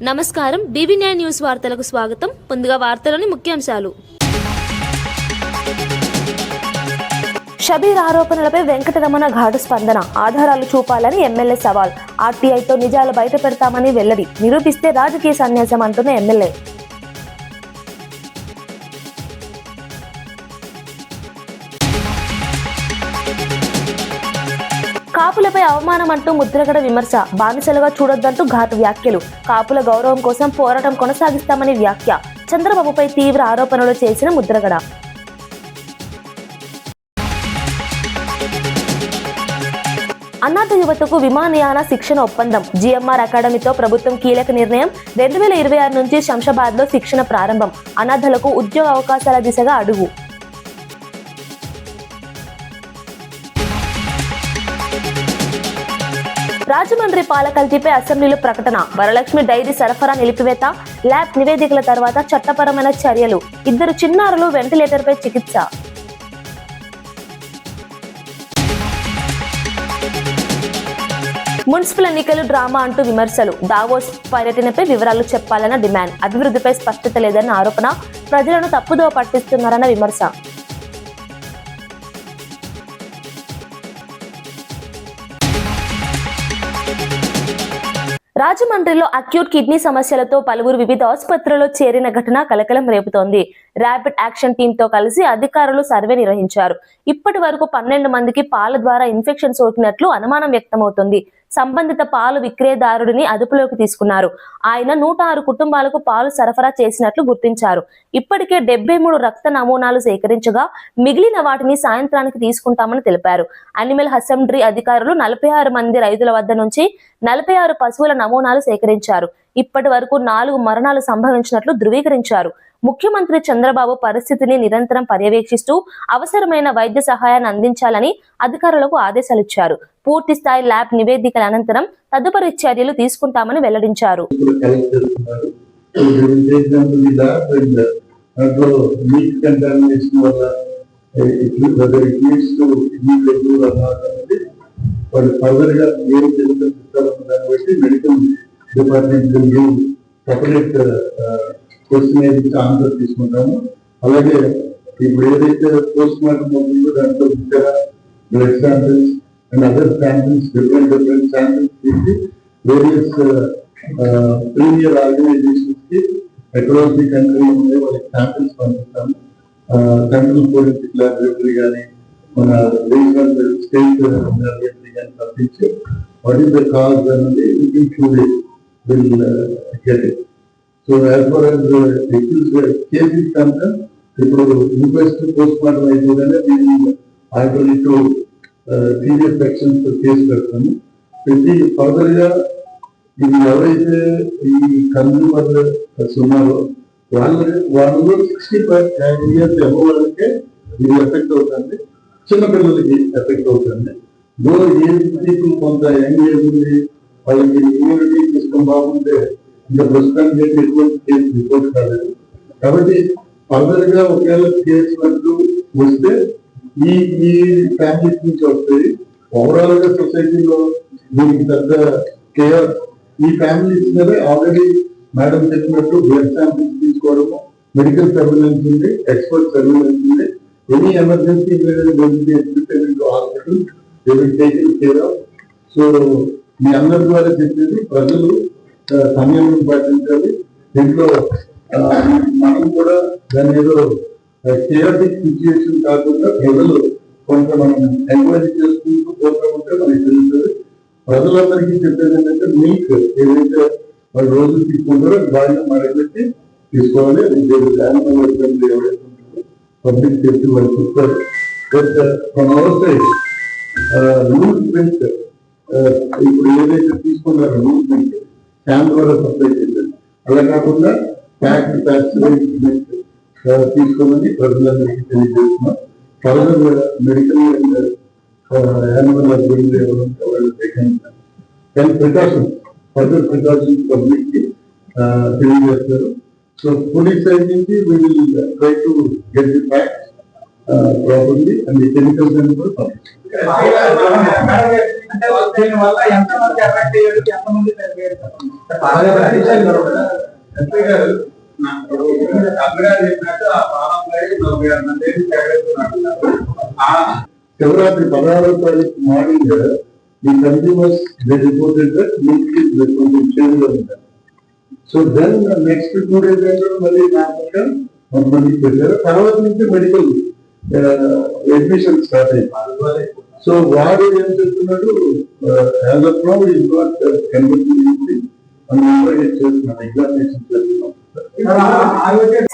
నమస్కారం బీబీ9 న్యూస్ వార్తలకు స్వాగతం. ముందుగా వార్తలోని ముఖ్యాంశాలు. షబీర్ ఆరోపణలపై వెంకటరమణ ఘాటు స్పందన. ఆధారాలు చూపాలని ఎమ్మెల్యే సవాల్. ఆర్టీఐతో నిజాలు బయట పెడతామని వెల్లడి. నిరూపిస్తే రాజకీయ సన్యాసం అంటున్న ఎమ్మెల్యే. కాపులపై అవమానం అంటూ ముద్రగడ విమర్శ. బానిసలుగా చూడొద్దంటూ ఘాటు వ్యాఖ్యలు. కాపుల గౌరవం కోసం పోరాటం కొనసాగిస్తామని వ్యాఖ్య. చంద్రబాబుపై తీవ్ర ఆరోపణలు చేసిన ముద్రగడ. అనాథ యువతకు విమానయాన శిక్షణ ఒప్పందం. జిఎంఆర్ అకాడమీతో ప్రభుత్వం కీలక నిర్ణయం. 2026 నుంచి శంషాబాద్ లో శిక్షణ ప్రారంభం. అనాథలకు ఉద్యోగ అవకాశాల దిశగా అడుగు. రాజమండ్రి పాల కల్తీపై అసెంబ్లీలో ప్రకటన. వరలక్ష్మి డైరీ సరఫరా నిలిపివేత. ల్యాబ్ నివేదికల తర్వాత చట్టపరమైన చర్యలు. 2 చిన్నారులు వెంటిలేటర్పై చికిత్స. మున్సిపల్ ఎన్నికలు డ్రామా అంటూ విమర్శలు. దావోస్ పర్యటనపై వివరాలు చెప్పాలన్న డిమాండ్. అభివృద్ధిపై స్పష్టత లేదన్న ఆరోపణ. ప్రజలను తప్పుదోవ పట్టిస్తున్నారన్న విమర్శ. రాజమండ్రిలో అక్యూట్ కిడ్నీ సమస్యలతో పలువురు వివిధ ఆసుపత్రుల్లో చేరిన ఘటన కలకలం రేపుతోంది. ర్యాపిడ్ యాక్షన్ టీమ్ తో కలిసి అధికారులు సర్వే నిర్వహించారు. ఇప్పటి వరకు 12 మందికి పాల ద్వారా ఇన్ఫెక్షన్ సోకినట్లు అనుమానం వ్యక్తమవుతుంది. సంబంధిత పాలు విక్రయదారుడిని అదుపులోకి తీసుకున్నారు. ఆయన 106 కుటుంబాలకు పాలు సరఫరా చేసినట్లు గుర్తించారు. ఇప్పటికే 73 రక్త నమూనాలు సేకరించగా మిగిలిన వాటిని సాయంత్రానికి తీసుకుంటామని తెలిపారు. అనిమల్ హస్బెండరీ అధికారులు 46 మంది రైతుల వద్ద నుంచి 46 పశువుల నమూనాలు సేకరించారు. ఇప్పటి వరకు 4 మరణాలు సంభవించినట్లు ధృవీకరించారు. ముఖ్యమంత్రి చంద్రబాబు పరిస్థితిని నిరంతరం పర్యవేక్షిస్తూ అవసరమైన వైద్య సహాయాన్ని అందించాలని అధికారులకు ఆదేశాలిచ్చారు. పూర్తి స్థాయి ల్యాబ్ నివేదికల అనంతరం తదుపరి చర్యలు తీసుకుంటామని వెల్లడించారు. ఆన్సర్ తీసుకుంటాము. అలాగే ఇప్పుడు ఏదైతే పోస్ట్ మార్టం అవుతుందో దాంట్లో blood samples and other samples different samples తీసి వేరియస్ ప్రీమియర్ ఆర్గనైజేషన్స్ కి అక్రాస్ ది కంట్రీ ఉండే వాళ్ళకి శాంపిల్స్ పంపిస్తాము. సెంట్రల్ ఫోరెన్సిక్ ల్యాబొరేటరీ కానీ మన రీజనల్ స్టేట్ ల్యాబొరేటరీ కానీ పంపించి వాట్ ఈస్ ద కాజ్ అనేది within 2 days will get it. So as far as case is concerned, ఇప్పుడు inquest postmortem అయిపోగానే దీన్ని ఆల్టర్నేట్ సీరియస్ సెక్షన్స్ కేసు పెడతాము. పెట్టి ఫర్దర్ గా ఇది ఎవరైతే ఈ కన్జ్యూమర్ ఉన్నారో వాళ్ళలో 65 years అబవ్ వాళ్ళకే ఇది ఎఫెక్ట్ అవుతుంది. చిన్నపిల్లలకి ఎఫెక్ట్ అవుతుంది. ఏజ్ పీపుల్ కొంత యంగ్ ఏజ్ ఉంది, వాళ్ళకి ఇమ్యూనిటీ సిస్టమ్ బాగుంటే ఇంకా ప్రస్తుతానికి ఎటువంటి కేసు రిపోర్ట్ కాలేదు. కాబట్టి ఫర్దర్ గా ఒకవేళ కేసు అంటూ వస్తే ఈ ఫ్యామిలీస్ నుంచి వస్తాయి. ఓవరాల్ గా సొసైటీలో దీనికి పెద్ద కేర్ ఈ ఫ్యామిలీస్ మీద ఆల్రెడీ మేడం చెప్పినట్టు బ్లడ్ శాంపిల్స్ తీసుకోవడము, మెడికల్ సర్వేలెన్స్ ఉంది, ఎక్స్పర్ట్ సర్వేలెన్స్ ఉంది. Any emergency hospital taking care of. So మీ అందరి ద్వారా చెప్పేది ప్రజలు సమయం పాటించాలి. దీంట్లో మనం కూడా దాని ఏదో కేయాటిక్ సిచ్యుయేషన్ కాకుండా ప్రజలు కొంత మనం ఎంక్వైరీ చేసుకుంటూ పోతా ఉంటే మనకి తెలుస్తుంది. ప్రజలందరికీ చెప్పేది ఏంటంటే మిల్క్ ఏదైతే వాళ్ళు రోజు తీసుకుంటారో బాగా మరగబెట్టి తీసుకోవాలి. ఎవరైతే ఉంటుందో పబ్లిక్ సేఫ్టీ వాళ్ళు చూస్తారు. మన అవసరం రూల్స్ ప్రింట్ ఇప్పుడు ఏదైతే తీసుకున్నారో రూల్స్ ప్రింట్ క్యాన్ ద్వారా సప్లై చేయాలి. అలా కాకుండా తీసుకోమని ప్రజలందరికీ తెలియజేస్తున్నాం. Further medical and animal husbandry ఎవరంటే వాళ్ళు health precautions further precautions public కి తెలియజేస్తారు. సో పోలీస్ సైడ్ నుంచి try to get the facts properly and the chemicals and all published. అంటే దీని వల్ల ఎంతమంది ఎఫెక్ట్ అయ్యారు, ఎంతమంది February 16th morning, the consumers they reported that milk is కొంచెం చేదుగా ఉంది. So then the next 2 days later మళ్ళీ నార్మల్గా మందికి పెట్టారు. తర్వాత నుంచి మెడికల్ అడ్మిషన్ స్టార్ట్ అయింది. సో వాడు ఏం చెప్తున్నాడు, as of now is not converting చేస్తున్నాడు, ఎగ్జామినేషన్ చేస్తున్నాం.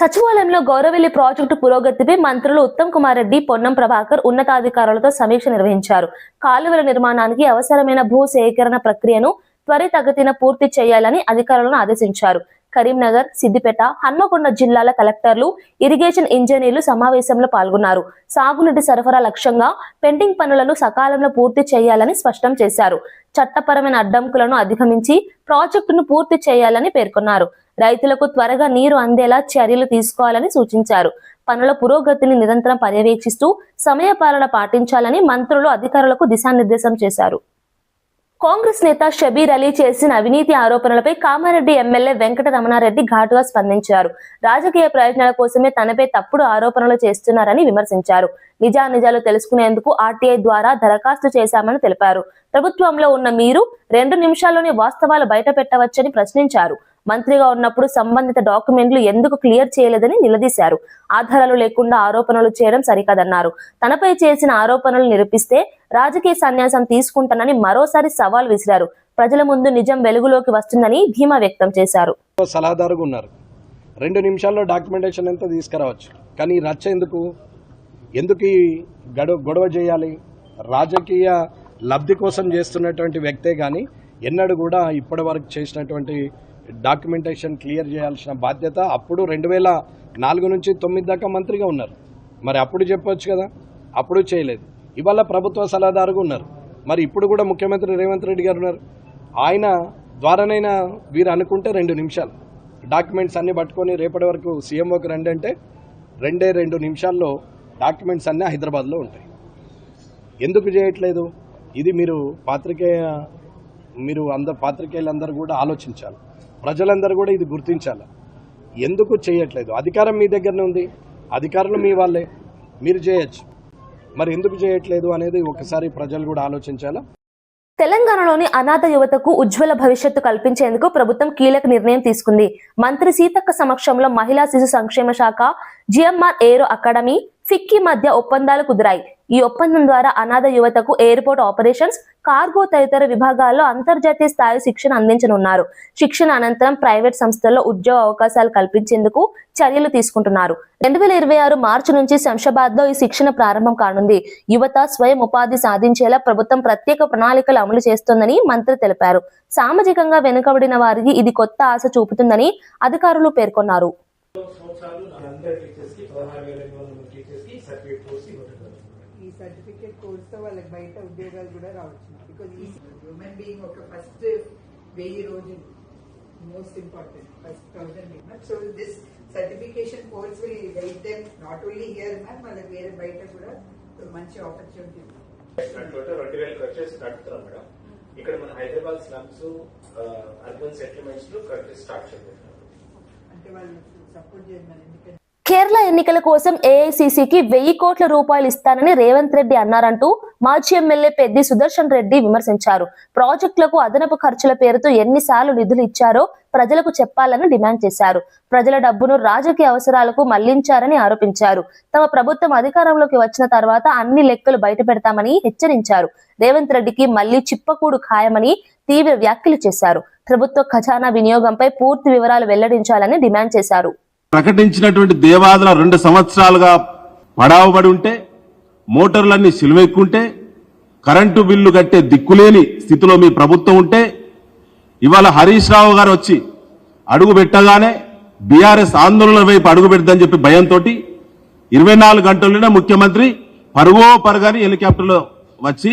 సచివాలయంలో గౌరవెల్లి ప్రాజెక్టు పురోగతిపై మంత్రులు ఉత్తమ్ కుమార్ రెడ్డి, పొన్నం ప్రభాకర్ ఉన్నతాధికారులతో సమీక్ష నిర్వహించారు. కాలువల నిర్మాణానికి అవసరమైన భూ సేకరణ ప్రక్రియను త్వరితగతిన పూర్తి చేయాలని అధికారులను ఆదేశించారు. కరీంనగర్, సిద్దిపేట, హన్మకొండ జిల్లాల కలెక్టర్లు, ఇరిగేషన్ ఇంజనీర్లు సమావేశంలో పాల్గొన్నారు. సాగునీటి సరఫరా లక్ష్యంగా పెండింగ్ పనులను సకాలంలో పూర్తి చేయాలని స్పష్టం చేశారు. చట్టపరమైన అడ్డంకులను అధిగమించి ప్రాజెక్టును పూర్తి చేయాలని పేర్కొన్నారు. రైతులకు త్వరగా నీరు అందేలా చర్యలు తీసుకోవాలని సూచించారు. పనుల పురోగతిని నిరంతరం పర్యవేక్షిస్తూ సమయపాలన పాటించాలని మంత్రులు అధికారులకు దిశానిర్దేశం చేశారు. కాంగ్రెస్ నేత షబీర్ అలీ చేసిన అవినీతి ఆరోపణలపై కామారెడ్డి ఎమ్మెల్యే వెంకట రమణారెడ్డి ఘాటుగా స్పందించారు. రాజకీయ ప్రయోజనాల కోసమే తనపై తప్పుడు ఆరోపణలు చేస్తున్నారని విమర్శించారు. నిజానిజాలు తెలుసుకునేందుకు ఆర్టీఐ ద్వారా దరఖాస్తు చేశామని తెలిపారు. ప్రభుత్వంలో ఉన్న మీరు 2 నిమిషాల్లోనే వాస్తవాలు బయట పెట్టవచ్చని ప్రశ్నించారు. మంత్రిగా ఉన్నప్పుడు సంబంధిత డాక్యుమెంట్లు ఎందుకు క్లియర్ చేయలేదని నిలదీశారు. ఆధారాలు లేకుండా ఆరోపణలు చేయడం సరికాదన్నారు. తనపై చేసిన ఆరోపణలు నిరూపిస్తే రాజకీయ సన్యాసం తీసుకుంటానని మరోసారి సవాల్ విసిరారు. ప్రజల ముందు నిజం వెలుగులోకి వస్తుందని ధీమా వ్యక్తం చేశారు. సలహాదారుగా ఉన్నారు, 2 నిమిషాల్లో డాక్యుమెంటేషన్ అంతా తీసుకురావచ్చు. కానీ రచ్చ ఎందుకు ఈ గొడవ చేయాలి? రాజకీయ లబ్ధి కోసం చేస్తున్నటువంటి వ్యక్తే కానీ ఎన్నడూ కూడా ఇప్పటి వరకు చేసినటువంటి డాక్యుమెంటేషన్ క్లియర్ చేయాల్సిన బాధ్యత అప్పుడు 2004 నుంచి 2009 దాకా మంత్రిగా ఉన్నారు. మరి అప్పుడు చెప్పొచ్చు కదా, అప్పుడు చేయలేదు. ఇవాళ ప్రభుత్వ సలహాదారుగా ఉన్నారు. మరి ఇప్పుడు కూడా ముఖ్యమంత్రి రేవంత్ రెడ్డి గారు ఉన్నారు. ఆయన ద్వారానైనా వీరు అనుకుంటే 2 నిమిషాలు డాక్యుమెంట్స్ అన్ని పట్టుకొని రేపటి వరకు సీఎంఓకి రండి అంటే 2 నిమిషాల్లో డాక్యుమెంట్స్ అన్నీ హైదరాబాద్లో ఉంటాయి. ఎందుకు చేయట్లేదు? ఇది మీరు పాత్రికేయులందరూ కూడా ఆలోచించాలి. ప్రజలందరూ కూడా ఇది గుర్తించాలి. ఎందుకు చేయట్లేదు? అధికారం మీ దగ్గరనే ఉంది, అధికారులు మీ వాళ్ళే, మీరు చేయొచ్చు. మరి ఎందుకు చేయట్లేదు అనేది ఒకసారి ప్రజలు కూడా ఆలోచించాలా. తెలంగాణలోని అనాథ యువతకు ఉజ్వల భవిష్యత్తు కల్పించేందుకు ప్రభుత్వం కీలక నిర్ణయం తీసుకుంది. మంత్రి సీతక్క సమక్షంలో మహిళా శిశు సంక్షేమ శాఖ, జిఎంఆర్ ఏరో అకాడమీ, ఫిక్కీ మధ్య ఒప్పందాలు కుదిరాయి. ఈ ఒప్పందం ద్వారా అనాథ యువతకు ఎయిర్పోర్ట్ ఆపరేషన్స్, కార్గో తదితర విభాగాల్లో అంతర్జాతీయ స్థాయి శిక్షణ అందించనున్నారు. శిక్షణ అనంతరం ప్రైవేట్ సంస్థల్లో ఉద్యోగ అవకాశాలు కల్పించేందుకు చర్యలు తీసుకుంటున్నారు. 2026 మార్చి నుంచి శంషాబాద్ లో ఈ శిక్షణ ప్రారంభం కానుంది. యువత స్వయం ఉపాధి సాధించేలా ప్రభుత్వం ప్రత్యేక ప్రణాళికలు అమలు చేస్తోందని మంత్రి తెలిపారు. సామాజికంగా వెనుకబడిన వారికి ఇది కొత్త ఆశ చూపుతుందని అధికారులు పేర్కొన్నారు. ఈ సర్టిఫికేట్ కోర్స్ తో వాళ్ళకి బయట ఉద్యోగాలు కూడా రావచ్చు. బికాజ్ ఈ హ్యూమన్ బీయింగ్ ఒక ఫస్ట్ 1000 రోజులు most important, first 1000. So this certification course will guide them not only here ma'am, వాళ్ళకి వేరే బయట కూడా మంచి ఆపర్చునిటీ. 20,000 ఖర్చు నడుపుతున్నాం మేడం. ఇక్కడ మన హైదరాబాద్ స్లమ్స్, అర్బన్ సెటిల్మెంట్స్ లో ఖర్చు స్టార్ట్ చేయబోతున్నాం. అంటే వాళ్ళు సపోర్ట్ చేయమని. ఎందుకంటే కేరళ ఎన్నికల కోసం ఏఐసీసీకి 1000 కోట్ల రూపాయలు ఇస్తానని రేవంత్ రెడ్డి అన్నారంటూ మాజీ ఎమ్మెల్యే పెద్ది సుదర్శన్ రెడ్డి విమర్శించారు. ప్రాజెక్టులకు అదనపు ఖర్చుల పేరుతో ఎన్నిసార్లు నిధులు ఇచ్చారో ప్రజలకు చెప్పాలని డిమాండ్ చేశారు. ప్రజల డబ్బును రాజకీయ అవసరాలకు మళ్లించారని ఆరోపించారు. తమ ప్రభుత్వం అధికారంలోకి వచ్చిన తర్వాత అన్ని లెక్కలు బయట పెడతామని హెచ్చరించారు. రేవంత్ రెడ్డికి మళ్లీ చిప్పకూడు ఖాయమని తీవ్ర వ్యాఖ్యలు చేశారు. ప్రభుత్వ ఖజానా వినియోగంపై పూర్తి వివరాలు వెల్లడించాలని డిమాండ్ చేశారు. ప్రకటించినటువంటి దేవాదుల 2 సంవత్సరాలుగా పడావబడి ఉంటే, మోటార్లన్నీ సిలువెక్కుంటే, కరెంటు బిల్లు కట్టే దిక్కులేని స్థితిలో మీ ప్రభుత్వం ఉంటే, ఇవాళ హరీష్ రావు గారు వచ్చి అడుగు పెట్టగానే బీఆర్ఎస్ ఆందోళన వైపు అడుగు పెడదని చెప్పి భయంతో 24 గంటల్లోనే ముఖ్యమంత్రి పరుగని హెలికాప్టర్లో వచ్చి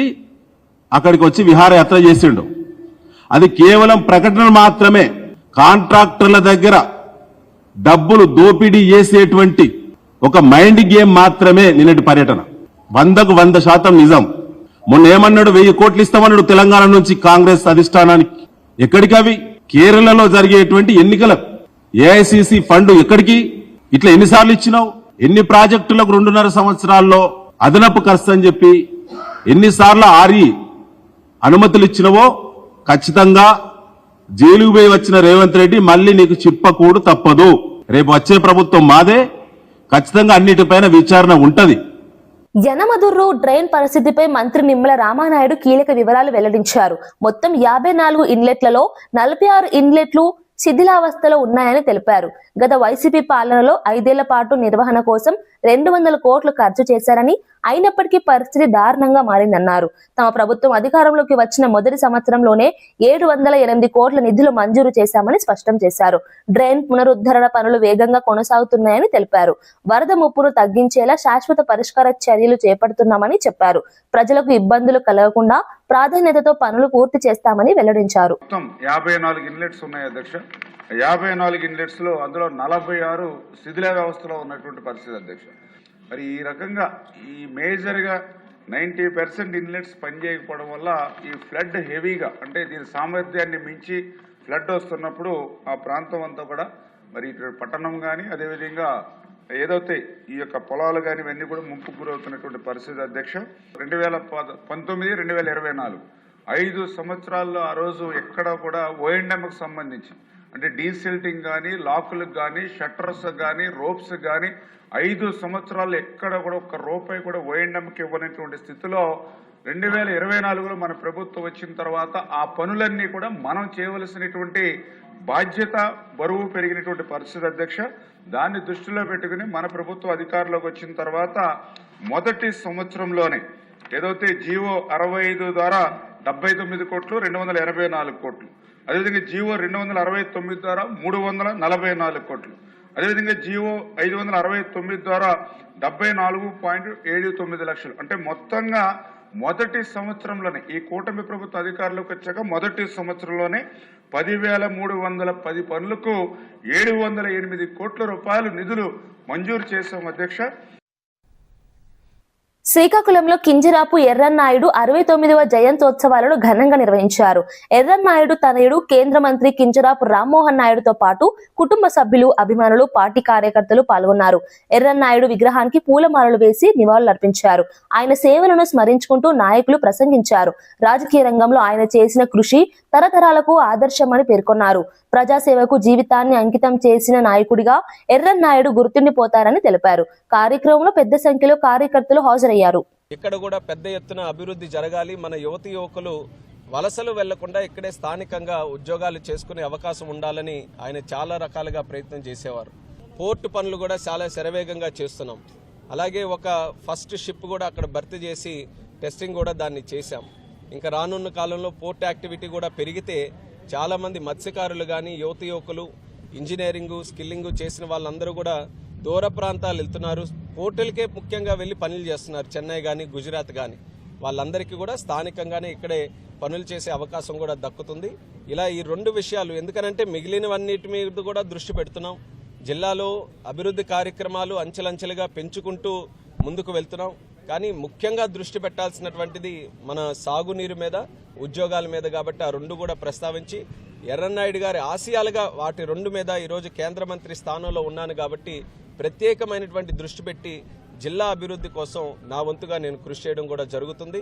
అక్కడికి వచ్చి విహారయాత్ర చేసిండు. అది కేవలం ప్రకటనలు మాత్రమే. కాంట్రాక్టర్ల దగ్గర డబ్బులు దోపిడీ చేసేటువంటి ఒక మైండ్ గేమ్ మాత్రమే నిన్నటి పర్యటన. 100% నిజం. మొన్న ఏమన్నాడు, 1000 కోట్లు ఇస్తామన్నాడు తెలంగాణ నుంచి కాంగ్రెస్ అధిష్టానానికి. ఎక్కడికి అవి? కేరళలో జరిగేటువంటి ఎన్నికల ఏఐసిసి ఫండ్ ఎక్కడికి? ఇట్లా ఎన్నిసార్లు ఇచ్చినావు? ఎన్ని ప్రాజెక్టులకు 2.5 సంవత్సరాల్లో అదనపు ఖర్చు అని చెప్పి ఎన్నిసార్లు అనుమతులు ఇచ్చినవో ఖచ్చితంగా జైలుకు పోయి వచ్చిన రేవంత్ రెడ్డి మళ్ళీ నీకు చిప్పకూడు తప్పదు. రేపు వచ్చే ప్రభుత్వం మాదే, ఖచ్చితంగా అన్నిటిపైన విచారణ ఉంటది. యనమదుర్రు డ్రైన్ పరిస్థితిపై మంత్రి నిమ్మల రామానాయుడు కీలక వివరాలు వెల్లడించారు. మొత్తం 54 ఇన్లెట్లలో 46 ఇన్లెట్లు శిథిలావస్థలో ఉన్నాయని తెలిపారు. గత వైసీపీ పాలనలో 5 ఏళ్ల పాటు నిర్వహణ కోసం 200 కోట్లు ఖర్చు చేశారని, అయినప్పటికీ పరిస్థితి దారుణంగా మారిందన్నారు. తమ ప్రభుత్వం అధికారంలోకి వచ్చిన మొదటి సంవత్సరంలోనే 708 కోట్ల నిధులు మంజూరు చేశామని స్పష్టం చేశారు. డ్రైన్ పునరుద్ధరణ పనులు వేగంగా కొనసాగుతున్నాయని తెలిపారు. వరద ముప్పును తగ్గించేలా శాశ్వత పరిష్కార చర్యలు చేపడుతున్నామని చెప్పారు. ప్రజలకు ఇబ్బందులు కలగకుండా ప్రాధాన్యతతో పనులు పూర్తి చేస్తామని వెల్లడించారు. మొత్తం 54 ఇన్లెట్స్ ఉన్నాయి అధ్యక్ష. 54 ఇన్లెట్స్ లో అందులో 46 శిథిల వ్యవస్థలో ఉన్నటువంటి పరిస్థితి అధ్యక్ష. మరి ఈ రకంగా ఈ మేజర్ గా 90% ఇన్లెట్స్ పనిచేయకపోవడం వల్ల ఈ ఫ్లడ్ హెవీగా, అంటే దీని సామర్థ్యాన్ని మించి ఫ్లడ్ వస్తున్నప్పుడు ఆ ప్రాంతం అంతా కూడా మరి ఇక్కడ పట్టణం కానీ అదేవిధంగా ఏదైతే ఈ యొక్క పొలాలు కానీ ఇవన్నీ కూడా ముంపుకు గురవుతున్నటువంటి పరిస్థితి అధ్యక్ష. 2019, 2024 5 సంవత్సరాల్లో ఆ రోజు ఎక్కడ కూడా ఓఎండ్ఎంకు సంబంధించి అంటే డీసిల్టింగ్ కానీ, లాకులకు కానీ, షట్టర్స్ కానీ, రోప్స్ కానీ 5 సంవత్సరాలు ఎక్కడ కూడా ఒక్క రూపాయి కూడా ఓఎండ్ఎంకి ఇవ్వనటువంటి స్థితిలో 2024లో మన ప్రభుత్వం వచ్చిన తర్వాత ఆ పనులన్నీ కూడా మనం చేయవలసినటువంటి బాధ్యత, బరువు పెరిగినటువంటి పరిస్థితి అధ్యక్ష. దాన్ని దృష్టిలో పెట్టుకుని మన ప్రభుత్వం అధికారంలోకి వచ్చిన తర్వాత మొదటి సంవత్సరంలోనే ఏదైతే జీవో 65 ద్వారా 79 కోట్లు 284 కోట్లు, అదేవిధంగా జీవో 269 ద్వారా 344 కోట్లు, అదేవిధంగా జీవో 569 ద్వారా 74.79 లక్షలు, అంటే మొత్తంగా మొదటి సంవత్సరంలోనే ఈ కూటమి ప్రభుత్వ అధికారంలోకి వచ్చాక మొదటి సంవత్సరంలోనే 10,310 పనులకు 708 కోట్ల రూపాయలు నిధులు మంజూరు చేశాం అధ్యక్ష. శ్రీకాకుళంలో కింజరాపు ఎర్రన్నాయుడు 69వ జయంతోత్సవాలను ఘనంగా నిర్వహించారు. ఎర్రన్నాయుడు తనయుడు కేంద్ర మంత్రి కింజరాపు రామ్మోహన్ నాయుడుతో పాటు కుటుంబ సభ్యులు, అభిమానులు, పార్టీ కార్యకర్తలు పాల్గొన్నారు. ఎర్రన్నాయుడు విగ్రహానికి పూలమాలలు వేసి నివాళులర్పించారు. ఆయన సేవలను స్మరించుకుంటూ నాయకులు ప్రసంగించారు. రాజకీయ రంగంలో ఆయన చేసిన కృషి తరతరాలకు ఆదర్శమని పేర్కొన్నారు. ప్రజాసేవకు జీవితాన్ని అంకితం చేసిన నాయకుడిగా ఎర్రన్నాయుడు గుర్తుండిపోతారని తెలిపారు. కార్యక్రమంలో పెద్ద సంఖ్యలో కార్యకర్తలు హాజరయ్యారు. ఇక్కడ కూడా పెద్ద ఎత్తున అభివృద్ధి జరగాలి, మన యువతి యువకులు వలసలు వెళ్లకుండా ఇక్కడే స్థానికంగా ఉద్యోగాలు చేసుకునే అవకాశం ఉండాలని ఆయన చాలా రకాలుగా ప్రయత్నం చేసేవారు. పోర్టు పనులు కూడా చాలా శరవేగంగా చేస్తున్నాం. అలాగే ఒక ఫస్ట్ షిప్ కూడా అక్కడ భర్తీ చేసి టెస్టింగ్ కూడా దాన్ని చేశాం. ఇంకా రానున్న కాలంలో పోర్ట్ యాక్టివిటీ కూడా పెరిగితే చాలా మంది మత్స్యకారులు కానీ, యువతి యువకులు, ఇంజనీరింగ్ స్కిల్లింగ్ చేసిన వాళ్ళందరూ కూడా దూర ప్రాంతాలు వెళ్తున్నారు. పోర్టులకే ముఖ్యంగా వెళ్ళి పనులు చేస్తున్నారు, చెన్నై కానీ, గుజరాత్ కానీ. వాళ్ళందరికీ కూడా స్థానికంగానే ఇక్కడే పనులు చేసే అవకాశం కూడా దక్కుతుంది. ఇలా ఈ 2 విషయాలు, ఎందుకనంటే మిగిలినవన్నిటి మీద కూడా దృష్టి పెడుతున్నాం. జిల్లాలో అభివృద్ధి కార్యక్రమాలు అంచెలంచెలుగా పెంచుకుంటూ ముందుకు వెళ్తున్నాం. కానీ ముఖ్యంగా దృష్టి పెట్టాల్సినటువంటిది మన సాగునీరు మీద, ఉద్యోగాల మీద. కాబట్టి ఆ 2 కూడా ప్రస్తావించి ఎర్రన్నాయుడు గారి ఆశయాలుగా వాటి 2 మీద ఈరోజు కేంద్ర మంత్రి స్థానంలో ఉన్నాను కాబట్టి ప్రత్యేకమైనటువంటి దృష్టి పెట్టి జిల్లా అభివృద్ధి కోసం నా వంతుగా నేను కృషి చేయడం కూడా జరుగుతుంది.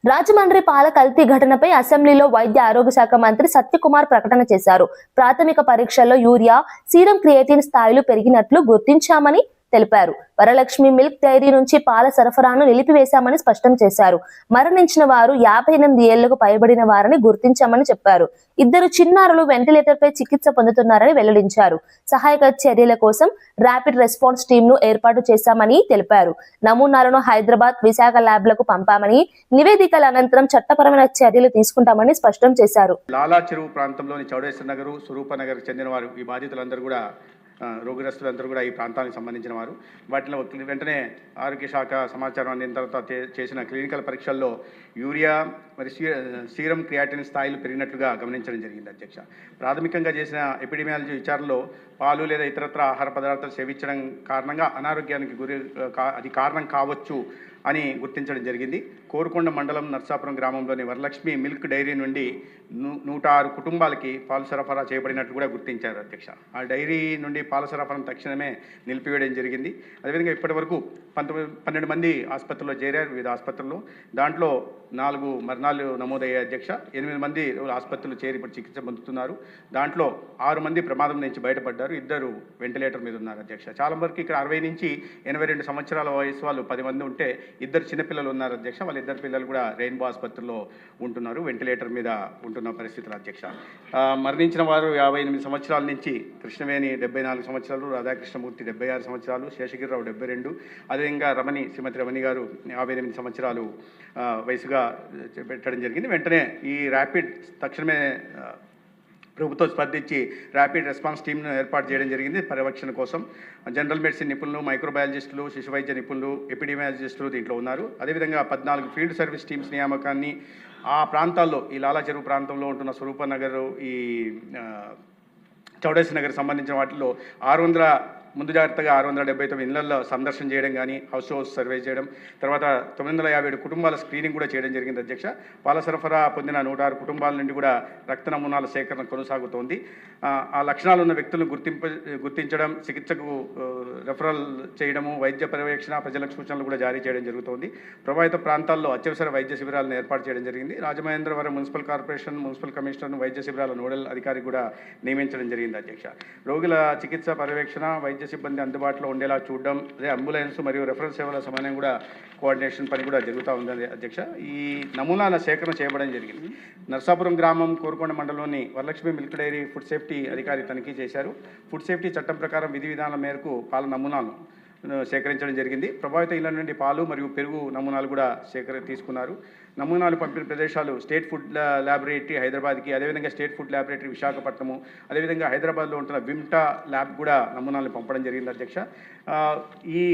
రాజమండ్రి పాల కల్తీ ఘటనపై అసెంబ్లీలో వైద్య ఆరోగ్య శాఖ మంత్రి సత్యకుమార్ ప్రకటన చేశారు. ప్రాథమిక పరీక్షల్లో యూరియా, సీరం క్రియేటిన్ స్థాయిలు పెరిగినట్లు గుర్తించామని తెలిపారు. వరలక్ష్మి మిల్క్ డైరీ నుంచి పాల సరఫరాను నిలిపివేశామని స్పష్టం చేశారు. మరణించిన వారు 58 ఏళ్లకు పైబడిన వారని గుర్తించామని చెప్పారు. 2 చిన్నారులు వెంటిలేటర్ పై చికిత్స పొందుతున్నారని వెల్లడించారు. సహాయక చర్యల కోసం ర్యాపిడ్ రెస్పాన్స్ టీమ్ ను ఏర్పాటు చేశామని తెలిపారు. నమూనాలను హైదరాబాద్, విశాఖ ల్యాబ్లకు పంపామని, నివేదికల అనంతరం చట్టపరమైన చర్యలు తీసుకుంటామని స్పష్టం చేశారు. లాలా చెరువు ప్రాంతంలోని చౌడేశ్వర నగర్, స్వరూప నగర్ చెందిన వారు ఈ బాధితులందరూ కూడా రోగిగ్రస్తులందరూ కూడా ఈ ప్రాంతానికి సంబంధించిన వారు. వాటిలో వెంటనే ఆరోగ్య శాఖ సమాచారం అందిన తర్వాత చేసిన క్లినికల్ పరీక్షల్లో యూరియా మరి సీరం క్రియాటిన్ స్థాయిలు పెరిగినట్లుగా గమనించడం జరిగింది అధ్యక్ష. ప్రాథమికంగా చేసిన ఎపిడెమియాలజీ విచారణలో పాలు లేదా ఇతరత్ర ఆహార పదార్థాలు సేవించడం కారణంగా అనారోగ్యానికి అది కారణం కావచ్చు అని గుర్తించడం జరిగింది. కోరుకొండ మండలం నర్సాపురం గ్రామంలోని వరలక్ష్మి మిల్క్ డైరీ నుండి 106 కుటుంబాలకి పాలు సరఫరా చేయబడినట్లు కూడా గుర్తించారు అధ్యక్ష. ఆ డైరీ నుండి పాల సరఫరాను తక్షణమే నిలిపివేయడం జరిగింది. అదేవిధంగా ఇప్పటి వరకు 12 మంది ఆసుపత్రిలో చేరారు, వివిధ ఆసుపత్రుల్లో. దాంట్లో 4 మరణాలు నమోదయ్యాయి అధ్యక్ష. 8 మంది ఆసుపత్రులు చేరి ఇప్పుడు చికిత్స పొందుతున్నారు. దాంట్లో 6 మంది ప్రమాదం నుంచి బయటపడ్డారు, 2 వెంటిలేటర్ మీద ఉన్నారు అధ్యక్ష. చాలా వరకు ఇక్కడ 60 నుంచి 82 సంవత్సరాల వయసు వాళ్ళు 10 మంది ఉంటే 2 చిన్నపిల్లలు ఉన్నారు అధ్యక్ష. వాళ్ళ 2 పిల్లలు కూడా రెయిన్బో ఆసుపత్రిలో ఉంటున్నారు, వెంటిలేటర్ మీద ఉంటున్న పరిస్థితులు అధ్యక్ష. మరణించిన వారు 58 సంవత్సరాల నుంచి కృష్ణవేణి 74 సంవత్సరాలు, రాధాకృష్ణమూర్తి 76 సంవత్సరాలు, శేషగిరిరావు 72, అదేవిధంగా శ్రీమతి రమణి గారు 58 సంవత్సరాలు వయసుగా పెట్టడం జరిగింది. వెంటనే ఈ ర్యాపిడ్ తక్షణమే ప్రభుత్వం స్పందించి ర్యాపిడ్ రెస్పాన్స్ టీమ్ను ఏర్పాటు చేయడం జరిగింది పర్యవేక్షణ కోసం. జనరల్ మెడిసిన్ నిపుణులు, మైక్రోబయాలజిస్టులు, శిశు వైద్య నిపుణులు, ఎపిడెమియాలజిస్టులు దీంట్లో ఉన్నారు. అదేవిధంగా 14 ఫీల్డ్ సర్వీస్ టీమ్స్ నియామకాన్ని ఆ ప్రాంతాల్లో, ఈ లాలా చెరువు ప్రాంతంలో ఉంటున్న స్వరూపనగర్, ఈ చౌడేసి నగర్ సంబంధించిన వాటిల్లో ముందు జాగ్రత్తగా 679 ఇళ్లలో సందర్శన చేయడం కానీ, హౌస్ సర్వే చేయడం, తర్వాత 957 కుటుంబాల స్క్రీనింగ్ కూడా చేయడం జరిగింది అధ్యక్ష. పాల సరఫరా పొందిన 106 కుటుంబాల నుండి కూడా రక్త నమూనాల సేకరణ కొనసాగుతోంది. ఆ లక్షణాలు ఉన్న వ్యక్తులను గుర్తించడం, చికిత్సకు రెఫరల్ చేయడము, వైద్య పర్యవేక్షణ, ప్రజలకు సూచనలు కూడా జారీ చేయడం జరుగుతోంది. ప్రభావిత ప్రాంతాల్లో అత్యవసర వైద్య శిబిరాలను ఏర్పాటు చేయడం జరిగింది. రాజమహేంద్రవరం మున్సిపల్ కార్పొరేషన్ మున్సిపల్ కమిషనర్ను వైద్య శిబిరాల నోడల్ అధికారి కూడా నియమించడం జరిగింది అధ్యక్ష. రోగుల చికిత్స పర్యవేక్షణ, వైద్య సిబ్బంది అందుబాటులో ఉండేలా చూడడం, అదే అంబులెన్స్ మరియు రెఫరల్ సేవల సమన్వయం కూడా కోఆర్డినేషన్ పని కూడా జరుగుతూ ఉంది అధ్యక్ష. ఈ నమూనాల సేకరణ చేయడం జరిగింది. నర్సాపురం గ్రామం కోరుకొండ మండలంలోని Varalakshmi milk dairy food safety అధికారి తనిఖీ చేశారు. ఫుడ్ సేఫ్టీ చట్టం ప్రకారం విధి విధానాల మేరకు పాల నమూనాలను సేకరించడం జరిగింది. ప్రభావిత ఇళ్ల నుండి పాలు మరియు పెరుగు నమూనాలు కూడా తీసుకున్నారు. నమూనాలు పంపిన ప్రదేశాలు స్టేట్ ఫుడ్ ల్యాబొరేటరీ హైదరాబాద్కి, అదేవిధంగా స్టేట్ ఫుడ్ ల్యాబొరేటరీ విశాఖపట్నము, అదేవిధంగా హైదరాబాద్లో ఉంటున్న విమ్టా ల్యాబ్ కూడా నమూనాలను పంపడం జరిగింది అధ్యక్ష. ఈ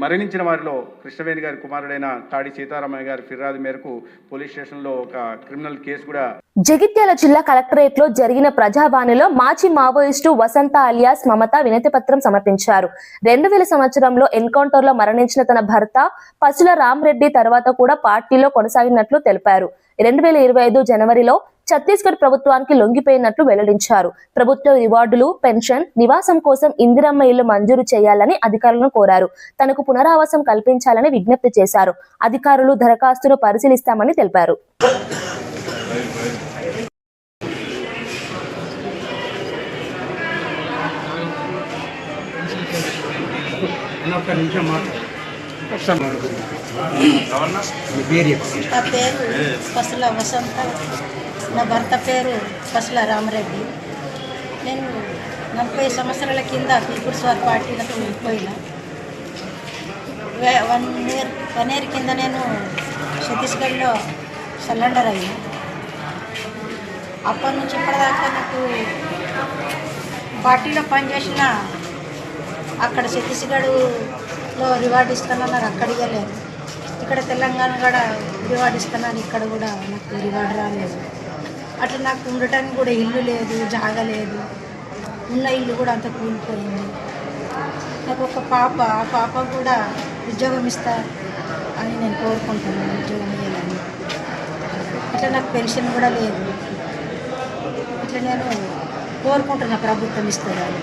మరణించిన వారిలో కృష్ణవేణి గారి కుమారుడైన తాడి సీతారామయ్య గారి ఫిర్యాదు మేరకు పోలీస్ స్టేషన్లో ఒక క్రిమినల్ కేసు కూడా. జగిత్యాల జిల్లా కలెక్టరేట్ లో జరిగిన ప్రజావాణిలో మాజీ మావోయిస్టు వసంత అలియాస్ మమత వినతి పత్రం సమర్పించారు. 2000 సంవత్సరంలో ఎన్కౌంటర్ లో మరణించిన తన భర్త పసుల రామరెడ్డి తర్వాత కూడా పార్టీలో కొనసాగినట్లు తెలిపారు. 2025 జనవరిలో ఛత్తీస్గఢ్ ప్రభుత్వానికి లొంగిపోయినట్లు వెల్లడించారు. ప్రభుత్వ రివార్డులు, పెన్షన్, నివాసం కోసం ఇందిరమ్మ ఇల్లు మంజూరు చేయాలని అధికారులను కోరారు. తనకు పునరావాసం కల్పించాలని విజ్ఞప్తి చేశారు. అధికారులు దరఖాస్తును పరిశీలిస్తామని తెలిపారు. నా పేరు పసుల వసంత, నా భర్త పేరు పసుల రామరెడ్డి. నేను 40 సంవత్సరాల కింద పీపుల్స్ వార్ పార్టీలకు వెళ్ళిపోయినా. 1 ఇయర్ కింద నేను ఛత్తీస్గఢ్లో సరెండర్ అయ్యా. అప్పటి నుంచి ఇప్పటిదాకా నాకు పార్టీలో పనిచేసిన అక్కడ ఛత్తీస్గఢ్లో రివార్డు ఇస్తానన్నారు, అక్కడ ఇవ్వలేదు. ఇక్కడ తెలంగాణ కూడా రివార్డు ఇస్తున్నాను, ఇక్కడ కూడా నాకు రివార్డు రాలేదు. అట్లా నాకు ఉండటానికి కూడా ఇల్లు లేదు, జాగ లేదు. ఉన్న ఇల్లు కూడా అంత కూలిపోయింది. నాకు ఒక పాప, ఆ పాప కూడా ఉద్యోగం ఇస్తా అని నేను కోరుకుంటున్నాను, ఉద్యోగం ఇవ్వాలని. ఇట్లా నాకు పెన్షన్ కూడా లేదు. ఇట్లా నేను కోరుకుంటున్నా ప్రభుత్వం ఇస్తుందని.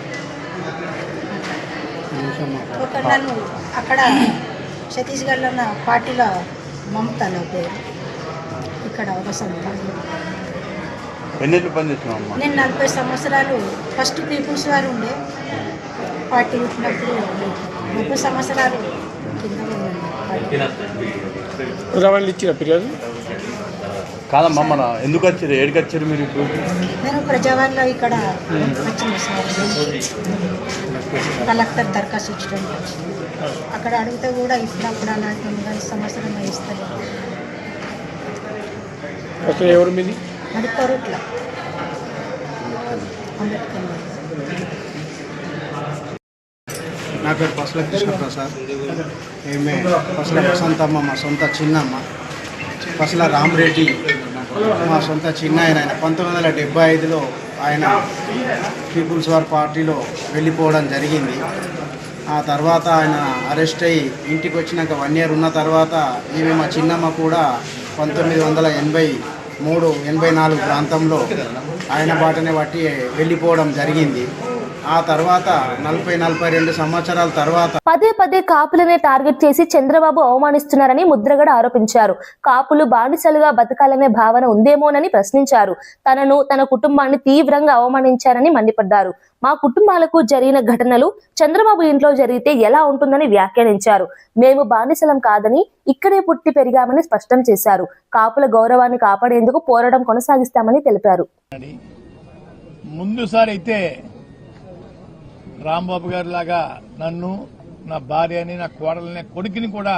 ఒక నన్ను అక్కడ ఛత్తీస్గఢ్లో ఉన్న పార్టీలో మమతా నా పేరు, ఇక్కడ వసంత. నేను 40 సంవత్సరాలు ఫస్ట్ పీపుల్స్ వారు ఉండే పార్టీ పుట్టినప్పుడు 30 సంవత్సరాలు కింద ఇచ్చిన ఫిర్యాదు కాదమ్మా. మన ఎందుకు వచ్చారు, ఏడికి వచ్చారు మీరు ఇప్పుడు? నేను ప్రజావాణిలో ఇక్కడ వచ్చిన సార్, కలెక్టర్ దరఖాస్తు ఇచ్చడం అక్కడ అడిగితే కూడా ఇప్పుడప్పుడు నాకు 5 సంవత్సరం ఇస్తారు. ఎవరు మీది? అది కొరట్ల అంబేద్కర్. నా పేరు పసుల కృష్ణప్రసాద్. ఈమె పసుల వసంతమ్మ మా సొంత చిన్నమ్మ. పసుల రామరెడ్డి మా సొంత చిన్న ఆయన. 1975లో ఆయన పీపుల్స్ వార్ పార్టీలో వెళ్ళిపోవడం జరిగింది. ఆ తర్వాత ఆయన అరెస్ట్ అయ్యి ఇంటికి వచ్చినాక 1 year ఉన్న తర్వాత ఈమె మా చిన్నమ్మ కూడా 1983-84 ప్రాంతంలో ఆయన బాటనే బట్టి వెళ్ళిపోవడం జరిగింది. ఆ తర్వాత 40-42 సంవత్సరాల తర్వాత పదే పదే కాపులనే టార్గెట్ చేసి చంద్రబాబు అవమానిస్తున్నారని ముద్రగడ ఆరోపించారు. కాపులు బానిసలుగా బతకాలనే భావన ఉందేమోనని ప్రశ్నించారు. తనను తన కుటుంబాన్ని తీవ్రంగా అవమానించారని మండిపడ్డారు. మా కుటుంబాలకు జరిగిన ఘటనలు చంద్రబాబు ఇంట్లో జరిగితే ఎలా ఉంటుందని వ్యాఖ్యానించారు. మేము బానిసలం కాదని ఇక్కడే పుట్టి పెరిగామని స్పష్టం చేశారు. కాపుల గౌరవాన్ని కాపాడేందుకు పోరాటం కొనసాగిస్తామని తెలిపారు. ముందుసారి అయితే రాంబాబు గారి లాగా నన్ను, నా భార్యని, నా కోడలని, కొడుకుని కూడా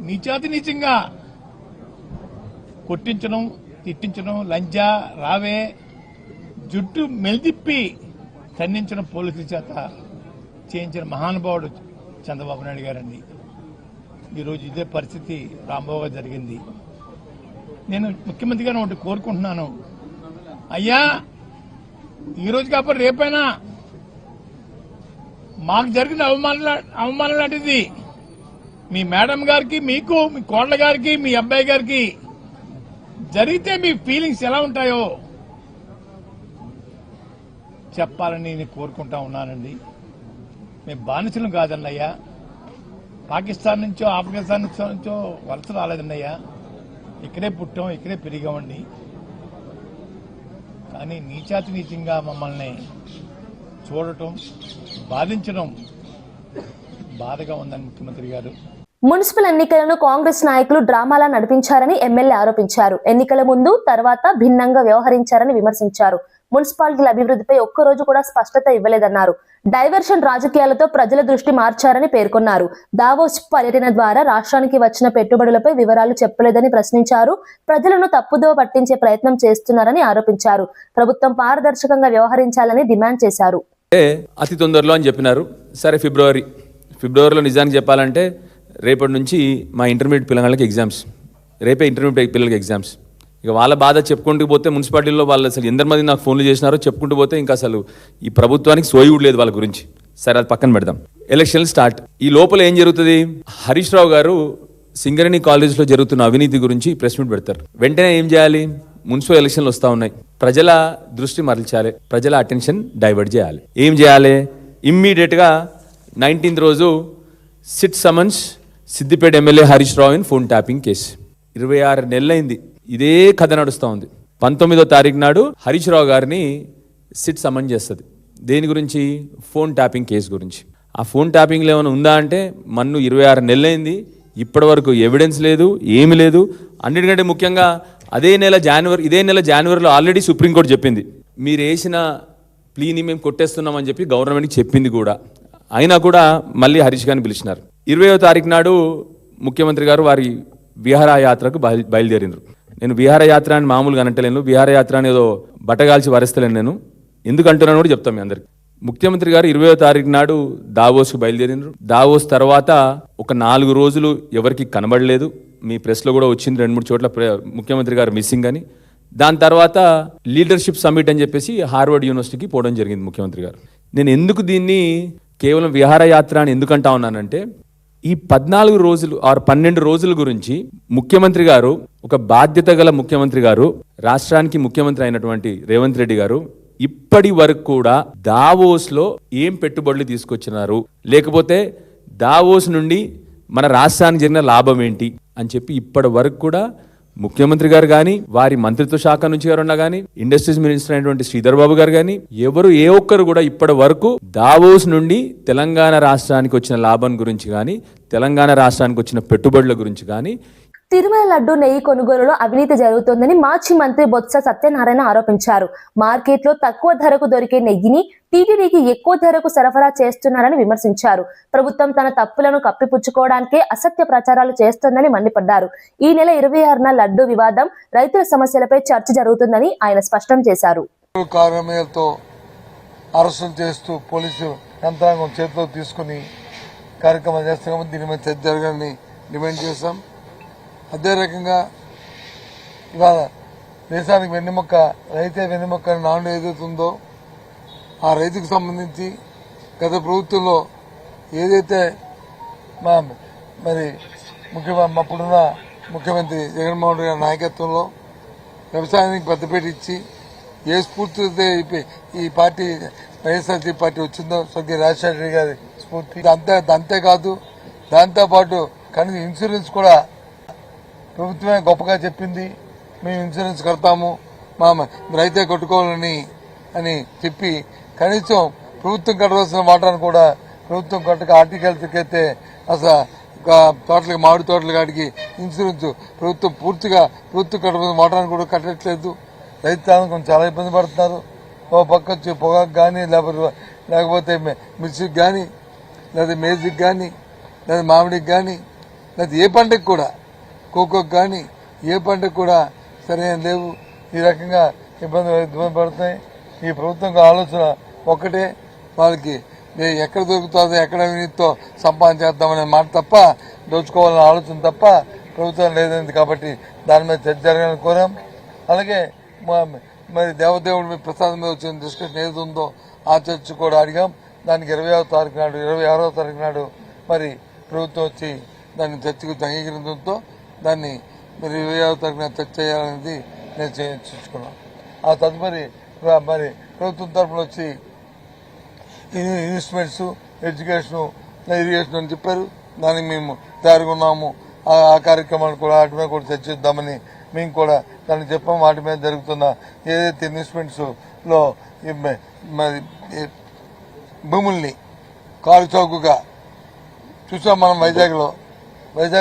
నీచాతినీచంగా కొట్టించడం, తిట్టించడం, లంజా రావే జుట్టు మెలిదిప్పి ఖండించిన పోలీసుల చేత చేయించిన మహానుభావుడు చంద్రబాబు నాయుడు గారండి. ఈరోజు ఇదే పరిస్థితి రాంబాబు గారు జరిగింది. నేను ముఖ్యమంత్రి గారిని ఒకటి కోరుకుంటున్నాను, అయ్యా ఈరోజు కాకపోతే రేపైనా మాకు జరిగిన అవమానం లాంటిది మీ మేడం గారికి, మీకు, మీ కోడల గారికి, మీ అబ్బాయి గారికి జరిగితే మీ ఫీలింగ్స్ ఎలా ఉంటాయో చెప్పాలని నేను కోరుకుంటా ఉన్నానండి. మేము బానిసలు కాదన్నయ్యా, పాకిస్తాన్ నుంచో ఆఫ్ఘనిస్తాన్ నుంచో వలస రాలేదన్నయ్యా, ఇక్కడే పుట్టాం, ఇక్కడే పెరిగామండి. కానీ నీచాతి నీచంగా మమ్మల్ని చూడటం, బాధించడం బాధగా ఉందని ముఖ్యమంత్రి గారు. మున్సిపల్ ఎన్నికలను కాంగ్రెస్ నాయకులు డ్రామాలా నడిపించారని ఎమ్మెల్యే ఆరోపించారు. ఎన్నికల ముందు తర్వాత భిన్నంగా వ్యవహరించారని విమర్శించారు. మున్సిపాలిటీల అభివృద్ధిపై ఒక్కరోజు కూడా స్పష్టత ఇవ్వలేదన్నారు. డైవర్షన్ రాజకీయాలతో ప్రజల దృష్టి మార్చారని పేర్కొన్నారు. దావోస్ పర్యటన ద్వారా రాష్ట్రానికి వచ్చిన పెట్టుబడులపై వివరాలు చెప్పలేదని ప్రశ్నించారు. ప్రజలను తప్పుదో పట్టించే ప్రయత్నం చేస్తున్నారని ఆరోపించారు. ప్రభుత్వం పారదర్శకంగా వ్యవహరించాలని డిమాండ్ చేశారు. అతి తొందరలో అని చెప్పినారు. సరే, ఫిబ్రవరిలో నిజానికి చెప్పాలంటే రేపటి నుంచి మా ఇంటర్మీడియట్ పిల్లలకి ఎగ్జామ్స్, రేపే ఇంటర్మీడియట్ పిల్లలకి ఎగ్జామ్స్. ఇక వాళ్ళ బాధ చెప్పుకుంటూ పోతే మున్సిపాలిటీలో వాళ్ళు అసలు ఎంతమంది నాకు ఫోన్లు చేసినారో చెప్పుకుంటూ పోతే ఇంకా అసలు ఈ ప్రభుత్వానికి సోయి కూడా లేదు వాళ్ళ గురించి. సరే, అది పక్కన పెడదాం. ఎలక్షన్లు స్టార్ట్. ఈ లోపల ఏం జరుగుతుంది? హరీష్ రావు గారు సింగరేణి కాలేజ్లో జరుగుతున్న అవినీతి గురించి ప్రెస్ మీట్ పెడతారు. వెంటనే ఏం చేయాలి? మున్సిపల్ ఎలక్షన్లు వస్తూ ఉన్నాయి, ప్రజల దృష్టి మరల్చాలి, ప్రజల అటెన్షన్ డైవర్ట్ చేయాలి. ఏం చేయాలి? ఇమ్మీడియట్గా 19th రోజు SIT summons Siddipet MLA Harish Rao in phone tapping case. 26 నెలలైంది ఇదే కథ నడుస్తూ ఉంది. 19వ తారీఖు నాడు హరీష్ రావు గారిని సిట్ సమన్ చేస్తుంది. దేని గురించి? ఫోన్ ట్యాపింగ్ కేసు గురించి. ఆ ఫోన్ ట్యాపింగ్లో ఏమైనా ఉందా అంటే మన్ను 26 నెలలైంది, ఇప్పటి వరకు ఎవిడెన్స్ లేదు, ఏమి లేదు. అన్నిటికంటే ముఖ్యంగా ఇదే నెల జనవరిలో ఆల్రెడీ సుప్రీంకోర్టు చెప్పింది, మీరు వేసిన ప్లీని మేము కొట్టేస్తున్నామని చెప్పి గవర్నమెంట్కి చెప్పింది కూడా. అయినా కూడా మళ్ళీ హరీష్ గారిని పిలిచినారు. 20వ తారీఖు నాడు ముఖ్యమంత్రి గారు వారి విహారయాత్రకు బయలుదేరినారు. నేను విహారయాత్ర అని మామూలుగా అంటలేను, విహారయాత్ర అని ఏదో బట్టగాల్చి వరేస్తలేను. నేను ఎందుకు అంటున్నాను కూడా చెప్తాను మీ అందరికి. ముఖ్యమంత్రి గారు 20వ తారీఖు నాడు దావోస్కు బయలుదేరినారు. దావోస్ తర్వాత ఒక 4 రోజులు ఎవరికి కనబడలేదు. మీ ప్రెస్లో కూడా వచ్చింది 2-3 చోట్ల ముఖ్యమంత్రి గారు మిస్సింగ్ అని. దాని తర్వాత లీడర్షిప్ సమ్మిట్ అని చెప్పేసి హార్వర్డ్ యూనివర్సిటీకి పోవడం జరిగింది ముఖ్యమంత్రి గారు. నేను ఎందుకు దీన్ని కేవలం విహారయాత్ర అని ఎందుకంటా ఉన్నానంటే, ఈ 14 రోజులు 12 రోజుల గురించి ముఖ్యమంత్రి గారు, ఒక బాధ్యత గల ముఖ్యమంత్రి గారు, రాష్ట్రానికి ముఖ్యమంత్రి అయినటువంటి రేవంత్ రెడ్డి గారు ఇప్పటి వరకు కూడా దావోస్లో ఏం పెట్టుబడులు తీసుకొచ్చినారు, లేకపోతే దావోస్ నుండి మన రాష్ట్రానికి జరిగిన లాభం ఏంటి అని చెప్పి ఇప్పటి వరకు కూడా ముఖ్యమంత్రి గారు కానీ, వారి మంత్రిత్వ శాఖ నుంచి ఎవరన్నా కానీ, ఇండస్ట్రీస్ మినిస్టర్ అయినటువంటి శ్రీధర్ బాబు గారు కానీ, ఏ ఒక్కరు కూడా ఇప్పటి వరకు దావోస్ నుండి తెలంగాణ రాష్ట్రానికి వచ్చిన లాభం గురించి కానీ, తెలంగాణ రాష్ట్రానికి వచ్చిన పెట్టుబడుల గురించి కానీ. తిరుమల లడ్డు నెయ్యి కొనుగోలులో అవినీతి జరుగుతోందని మాజీ మంత్రి బొత్స సత్యనారాయణ ఆరోపించారు. మార్కెట్లో తక్కువ ధరకు దొరికే నెయ్యిని టీటీడీకి ఎక్కువ ధరకు సరఫరా చేస్తున్నారని విమర్శించారు. ప్రభుత్వం తన తప్పులను కప్పిపుచ్చుకోవడానికే అసత్య ప్రచారాలు చేస్తోందని మండిపడ్డారు. ఈ నెల 26న లడ్డు వివాదం, రైతుల సమస్యలపై చర్చ జరుగుతుందని ఆయన స్పష్టం చేశారు. కారణాలతో అరెస్టు చేస్తూ పోలీసులు యంత్రాంగం చేతిలో తీసుకుని కార్యక్రమాలు చేస్తాం కాబట్టి దీని మీద చర్చ జరగాలని డిమాండ్ చేస్తాం. అదే రకంగా ఇవాళ దేశానికి వెన్నెముక్క రైతే వెన్నెముక్క అని నాడు ఏదైతే ఉందో ఆ రైతుకు సంబంధించి గత ప్రభుత్వంలో ఏదైతే మరి అప్పుడున్న ముఖ్యమంత్రి జగన్మోహన్ రెడ్డి గారి నాయకత్వంలో వ్యవసాయానికి పెద్దపీట ఇచ్చి ఏ స్ఫూర్తితో ఈ పార్టీ వైఎస్ఆర్సీ పార్టీ వచ్చిందో స్వర్గీయ రాజశేఖర రెడ్డి గారి స్ఫూర్తి అంతేకాదు దాంతోపాటు కనీసం ఇన్సూరెన్స్ కూడా ప్రభుత్వమే గొప్పగా చెప్పింది. మేము ఇన్సూరెన్స్ కడతాము మా రైతే కట్టుకోవాలని అని చెప్పి కనీసం ప్రభుత్వం కట్టవలసిన వాటాను కూడా ప్రభుత్వం కట్టక హార్టికల్చర్కి అయితే అసలు తోటలకి మామిడి తోటల కాడికి ఇన్సూరెన్స్ ప్రభుత్వం ప్రభుత్వం కట్టవలసిన వాటాను కూడా కట్టట్లేదు. రైతాంగం కొంచెం చాలా ఇబ్బంది పడుతున్నారు. ఓ పక్క వచ్చి పొగాకు కానీ లేకపోతే మిర్చికి కానీ లేదా మేజికి కానీ లేదా మామిడికి కానీ లేదా ఏ పంటకు కూడా కోకోకి కానీ ఏ పంటకు కూడా సరైన లేవు. ఈ రకంగా ఇబ్బంది పడుతున్నాయి. ఈ ప్రభుత్వం ఆలోచన ఒక్కటే, వాళ్ళకి ఎక్కడ దొరుకుతుందో ఎక్కడ అవినీతితో సంపాదించేద్దామనే మాట తప్ప దోచుకోవాలనే ఆలోచన తప్ప ప్రభుత్వం లేదండి. కాబట్టి దాని మీద చర్చ జరగాలని కోరాం. అలాగే మరి దేవదేవుడి మీద ప్రసాదం మీద వచ్చిన డిస్కషన్ ఏది ఉందో ఆ చర్చ కూడా అడిగాం. దానికి 26వ తారీఖు నాడు మరి ప్రభుత్వం వచ్చి దాన్ని చర్చకు అంగీకరించడంతో దాన్ని మరి 26వ తారీఖున చర్చ చేయాలనేది నేను చర్చించుకున్నాం. ఆ తదుపరి మరి ప్రభుత్వం తరఫున వచ్చి ఇన్వెస్ట్మెంట్స్, ఎడ్యుకేషన్, ఇరిగేషన్ అని చెప్పారు. దానికి మేము తయారుగా ఉన్నాము. ఆ కార్యక్రమాలు కూడా వాటి మీద కూడా చర్చిద్దామని మేము కూడా దాన్ని చెప్పాం. వాటి మీద జరుగుతున్న ఏదైతే ఇన్వెస్ట్మెంట్స్ లో మరి భూముల్ని కారు చౌకగా చూసాం. మనం వైజాగ్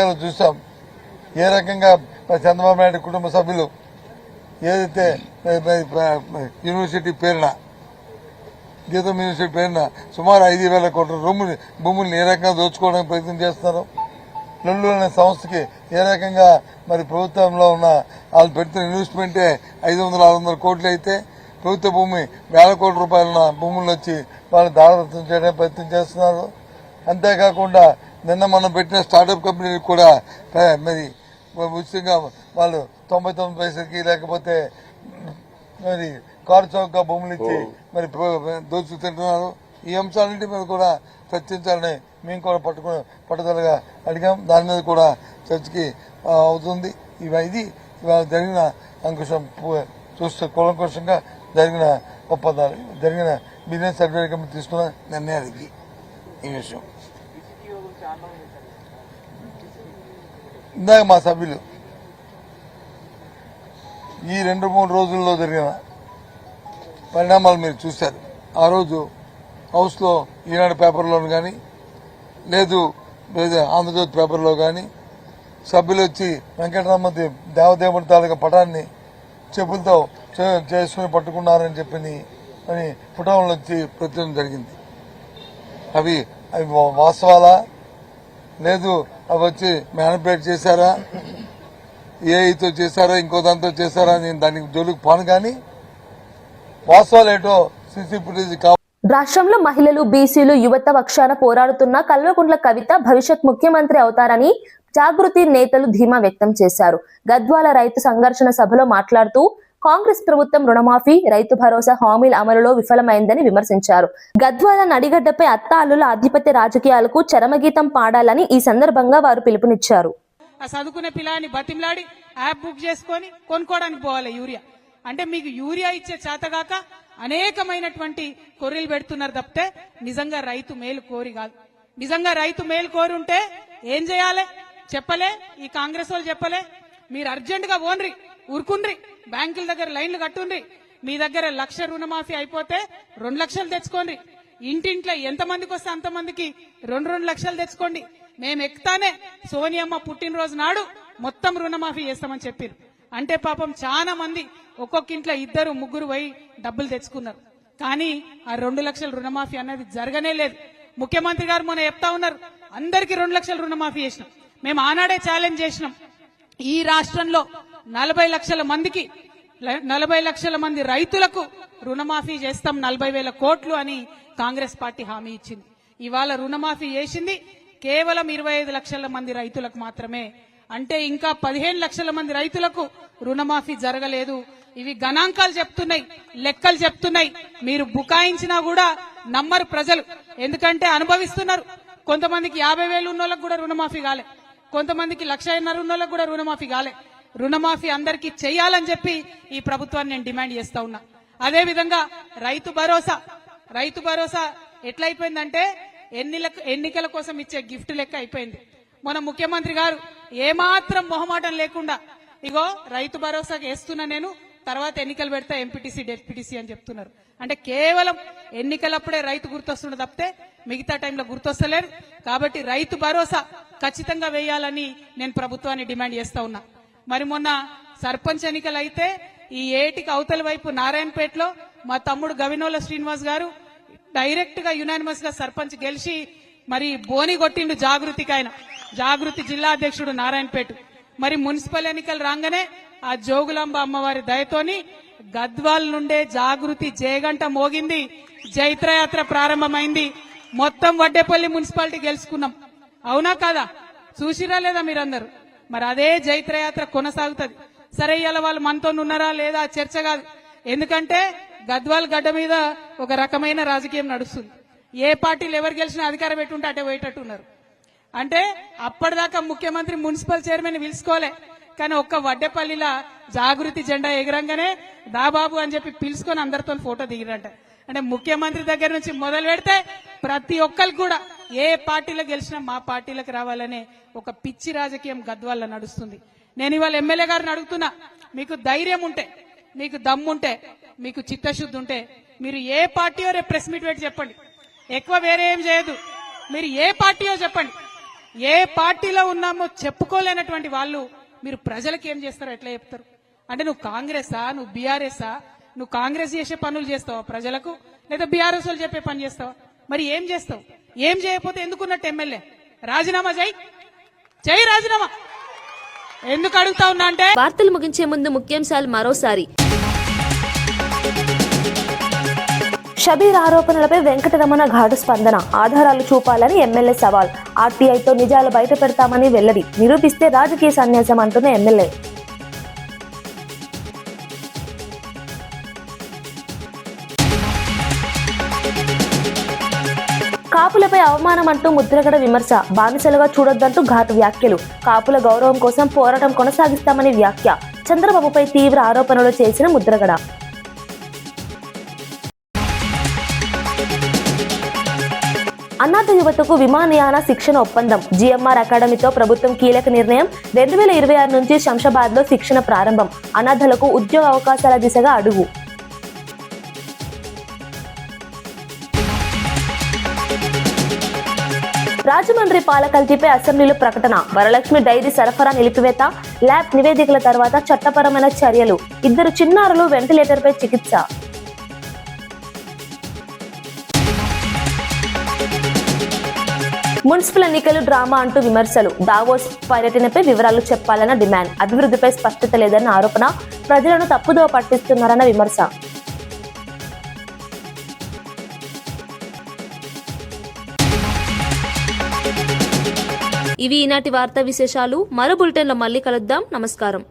లో చూసాం ఏ రకంగా చంద్రబాబు నాయుడు కుటుంబ సభ్యులు ఏదైతే యూనివర్సిటీ పేరున గీతం యూనివర్సిటీ పేరున సుమారు 5,000 కోట్ల భూముల్ని ఏ రకంగా దోచుకోవడానికి ప్రయత్నం చేస్తున్నారు. లొల్లు అనే సంస్థకి ఏ రకంగా మరి ప్రభుత్వంలో ఉన్న వాళ్ళు పెడుతున్న ఇన్వెస్ట్మెంటే 500-600 కోట్లు అయితే ప్రభుత్వ భూమి 1,000 కోట్ల రూపాయల భూములు వచ్చి వాళ్ళు దారదత్తం చేయడానికి ప్రయత్నం చేస్తున్నారు. అంతేకాకుండా నిన్న మనం పెట్టిన స్టార్టప్ కంపెనీలకు కూడా మరి ఉచితంగా వాళ్ళు 99 పైసలకి లేకపోతే మరి కారు చౌకగా భూములు ఇచ్చి మరి దోచుకు తింటున్నారు. ఈ అంశాలన్నింటి మీద కూడా చర్చించాలని మేము కూడా పట్టుదలగా అడిగాం. దాని మీద కూడా చర్చకి అవుతుంది. ఇది ఇవాళ జరిగిన అంకుశం చూస్తే కూలంకషంగా జరిగిన ఒప్పందాలు, జరిగిన బిజినెస్ అడ్వైజరీ కమిటీ తీసుకున్న నిర్ణయాలు ఈ విషయం. ఇందాక మా సభ్యులు ఈ 2-3 రోజుల్లో జరిగిన పరిణామాలు మీరు చూశారు. ఆ రోజు హౌస్లో ఈనాడు పేపర్లోను కానీ లేదు ఆంధ్రజ్యోతి పేపర్లో కానీ సభ్యులు వచ్చి వెంకటరామూర్తి దేవదేవుడి తాలూకా పటాన్ని చెప్పులతో చేసుకుని పట్టుకున్నారని చెప్పి అని ఫోటోలు వచ్చి ప్రచురణ జరిగింది. అవి వాస్తవాలా లేదు అవి వచ్చి మ్యానిపులేట్ చేశారా, ఏఐతో చేశారా, ఇంకో దాంతో చేశారా అని దానికి జోలికి పోను. కానీ వాస్తవాలు ఏటో సీసీ ఫుటేజ్ రాష్ట్రంలో మహిళలు, బీసీలు, యువత పక్షాన పోరాడుతున్న కల్వకుంట్ల కవిత భవిష్యత్ ముఖ్యమంత్రి అవుతారని జాగృతి నేతలు ధీమా వ్యక్తం చేశారు. గద్వాల రైతు సంఘర్షణ సభలో మాట్లాడుతూ కాంగ్రెస్ ప్రభుత్వం రుణమాఫీ, రైతు భరోసా హామీల అమలులో విఫలమైందని విమర్శించారు. గద్వాల నడిగడ్డపై అత్త అల్లుల ఆధిపత్య రాజకీయాలకు చరమగీతం పాడాలని ఈ సందర్భంగా వారు పిలుపునిచ్చారు. ఆ చదువుకునే పిల్లాన్ని బతిమలాడి యాప్ బుక్ చేసుకొని కొనుక్కోవడానికి పోవాలి యూరియా. అంటే మీకు యూరియా ఇచ్చే చేతగాక అనేకమైనటువంటి కొర్రీలు పెడుతున్నారు తప్పితే నిజంగా రైతు మేలు కోరి కాదు. నిజంగా రైతు మేలు కోరి ఉంటే ఏం చేయాలి చెప్పలే, ఈ కాంగ్రెస్ వాళ్ళు చెప్పలే. మీరు అర్జెంట్ గా ఓన్రి ఊరుకుండ్రి, బ్యాంకుల దగ్గర లైన్లు కట్టుండ్రి. మీ దగ్గర 1,00,000 రుణమాఫీ అయిపోతే 2 లక్షలు తెచ్చుకోండి. ఇంటింట్లో ఎంతమందికి వస్తే అంతమందికి 2 లక్షలు తెచ్చుకోండి. మేము ఎక్కుతానే సోనియమ్మ పుట్టినరోజు నాడు మొత్తం రుణమాఫీ చేస్తామని చెప్పారు. అంటే పాపం చాలా మంది ఒక్కొక్క ఇంట్లో 2-3 పోయి డబ్బులు తెచ్చుకున్నారు. కానీ ఆ 2 లక్షల రుణమాఫీ అన్నది జరగనే లేదు. ముఖ్యమంత్రి గారు మొన్న చెప్తా ఉన్నారు అందరికీ 2 లక్షల రుణమాఫీ చేసినాం. మేము ఆనాడే ఛాలెంజ్ చేసినాం. ఈ రాష్ట్రంలో 40 లక్షల మందికి 40 లక్షల మంది రైతులకు రుణమాఫీ చేస్తాం 40,000 కోట్లు అని కాంగ్రెస్ పార్టీ హామీ ఇచ్చింది. ఇవాళ రుణమాఫీ చేసింది కేవలం 25 లక్షల మంది రైతులకు మాత్రమే. అంటే ఇంకా 15 లక్షల మంది రైతులకు రుణమాఫీ జరగలేదు. ఇవి గణాంకాలు చెప్తున్నాయి, లెక్కలు చెప్తున్నాయి. మీరు బుకాయించినా కూడా నమ్మరు ప్రజలు, ఎందుకంటే అనుభవిస్తున్నారు. కొంతమందికి 50,000 ఉన్నోళ్ళకు కూడా రుణమాఫీ కాలే, కొంతమందికి 1,50,000 ఉన్నోళ్ళకు కూడా రుణమాఫీ కాలే. రుణమాఫీ అందరికీ చేయాలని చెప్పి ఈ ప్రభుత్వాన్ని నేను డిమాండ్ చేస్తా ఉన్నా. అదే విధంగా రైతు భరోసా ఎట్లయిపోయిందంటే ఎన్నికల కోసం ఇచ్చే గిఫ్ట్ లెక్క అయిపోయింది. మన ముఖ్యమంత్రి గారు ఏమాత్రం మొహమాటం లేకుండా ఇగో రైతు భరోసాకి వేస్తున్నా నేను, తర్వాత ఎన్నికలు పెడతా ఎంపీటీసీ డెప్యూటీసీ అని చెప్తున్నారు. అంటే కేవలం ఎన్నికలప్పుడే రైతు గుర్తొస్తుండ తప్పితే మిగతా టైంలో గుర్తొస్తలేరు. కాబట్టి రైతు భరోసా ఖచ్చితంగా వేయాలని నేను ప్రభుత్వాన్ని డిమాండ్ చేస్తా ఉన్నా. మరి మొన్న సర్పంచ్ ఎన్నికలు అయితే ఈ ఏటికి అవతల వైపు నారాయణపేటలో మా తమ్ముడు గవినోల శ్రీనివాస్ గారు డైరెక్ట్ గా యునానిమస్ గా సర్పంచ్ గెలిచి మరి బోని కొట్టిండు జాగృతికి. ఆయన జాగృతి జిల్లా అధ్యక్షుడు నారాయణపేట. మరి మున్సిపల్ ఎన్నికలు రాగానే ఆ జోగులాంబ అమ్మవారి దయతోని గద్వాల్ నుండే జాగృతి జయగంట మోగింది, జైత్రయాత్ర ప్రారంభమైంది. మొత్తం వడ్డేపల్లి మున్సిపాలిటీ గెలుచుకున్నాం. అవునా కాదా? చూసిరా లేదా మీరందరూ? మరి అదే జైత్రయాత్ర కొనసాగుతుంది. సరే ఇలా వాళ్ళు మనతో ఉన్నారా లేదా చర్చ కాదు, ఎందుకంటే గద్వాల్ గడ్డ మీద ఒక రకమైన రాజకీయం నడుస్తుంది. ఏ పార్టీలు ఎవరు గెలిచినా అధికారం పెట్టుంటే అటే పోయేటట్టున్నారు. అంటే అప్పటిదాకా ముఖ్యమంత్రి మున్సిపల్ చైర్మన్ పిలుచుకోలే, కానీ ఒక్క వడ్డేపల్లిలా జాగృతి జెండా ఎగరంగానే దాబాబు అని చెప్పి పిలుచుకొని అందరితో ఫోటో దిగిరంట. అంటే ముఖ్యమంత్రి దగ్గర నుంచి మొదలు పెడితే ప్రతి ఒక్కరికి కూడా ఏ పార్టీలో గెలిచినా మా పార్టీలకు రావాలనే ఒక పిచ్చి రాజకీయం గద్వాల్లో నడుస్తుంది. నేను ఇవాళ ఎమ్మెల్యే గారిని అడుగుతున్నా, మీకు ధైర్యం ఉంటే, మీకు దమ్ముంటే, మీకు చిత్తశుద్ధి ఉంటే మీరు ఏ పార్టీయో రేపు ప్రెస్ మీట్ పెట్టి చెప్పండి. ఎక్కువ వేరే ఏం చేయదు, మీరు ఏ పార్టీయో చెప్పండి. ఏ పార్టీలో ఉన్నామో చెప్పుకోలేనటువంటి వాళ్ళు మీరు ప్రజలకు ఏం చేస్తారో ఎట్లా చెప్తారు? అంటే నువ్వు కాంగ్రెసా, నువ్వు బీఆర్ఎస్ఆ? నువ్వు కాంగ్రెస్ చేసే పనులు చేస్తావా ప్రజలకు, లేదా బీఆర్ఎస్ వాళ్ళు చెప్పే పని చేస్తావా? మరి ఏం చేస్తావు? ఏం చేయకపోతే ఎందుకున్నట్టు ఎమ్మెల్యే? రాజీనామా చేయి రాజీనామా. ఎందుకు అడుగుతా ఉన్నా అంటే, వార్తలు ముగించే ముందు ముఖ్యాంశాలు మరోసారి. షబీర్ ఆరోపణలపై వెంకటరమణ ఘాటు స్పందన, ఆధారాలు చూపాలని ఎమ్మెల్యే సవాల్, ఆర్టీఐతో నిజాలు బయట పెడతామని వెల్లడి, నిరూపిస్తే రాజకీయ సన్యాసం అంటున్న ఎమ్మెల్యే. కాపులపై అవమానం అంటూ ముద్రగడ విమర్శ, బానిసలుగా చూడొద్దంటూ ఘాటు వ్యాఖ్యలు, కాపుల గౌరవం కోసం పోరాటం కొనసాగిస్తామని వ్యాఖ్య, చంద్రబాబుపై తీవ్ర ఆరోపణలు చేసిన ముద్రగడ. అనాథ యువతకు విమానయాన శిక్షణ ఒప్పందం, జిఎంఆర్ అకాడమీతో ప్రభుత్వం కీలక నిర్ణయం, 2026 నుంచి శంషాబాద్ లో శిక్షణ ప్రారంభం, అనాథలకు ఉద్యోగ అవకాశాల దిశగా అడుగు. రాజమండ్రి పాల కల్తీపై అసెంబ్లీలో ప్రకటన, వరలక్ష్మి డైరీ సరఫరా నిలిపివేత, ల్యాబ్ నివేదికల తర్వాత చట్టపరమైన చర్యలు, 2 చిన్నారులు వెంటిలేటర్పై చికిత్స. మున్సిపల్ ఎన్నికలు డ్రామా అంటూ విమర్శలు, దావోస్ పర్యటనపై వివరాలు చెప్పాలన్న డిమాండ్, అభివృద్ధిపై స్పష్టత లేదన్న ఆరోపణ, ప్రజలను తప్పుదోవ పట్టిస్తున్నారన్న విమర్శ. ఇవి ఈనాటి వార్తా విశేషాలు. మరో బులెటిన్లో మళ్ళీ కలుద్దాం. నమస్కారం.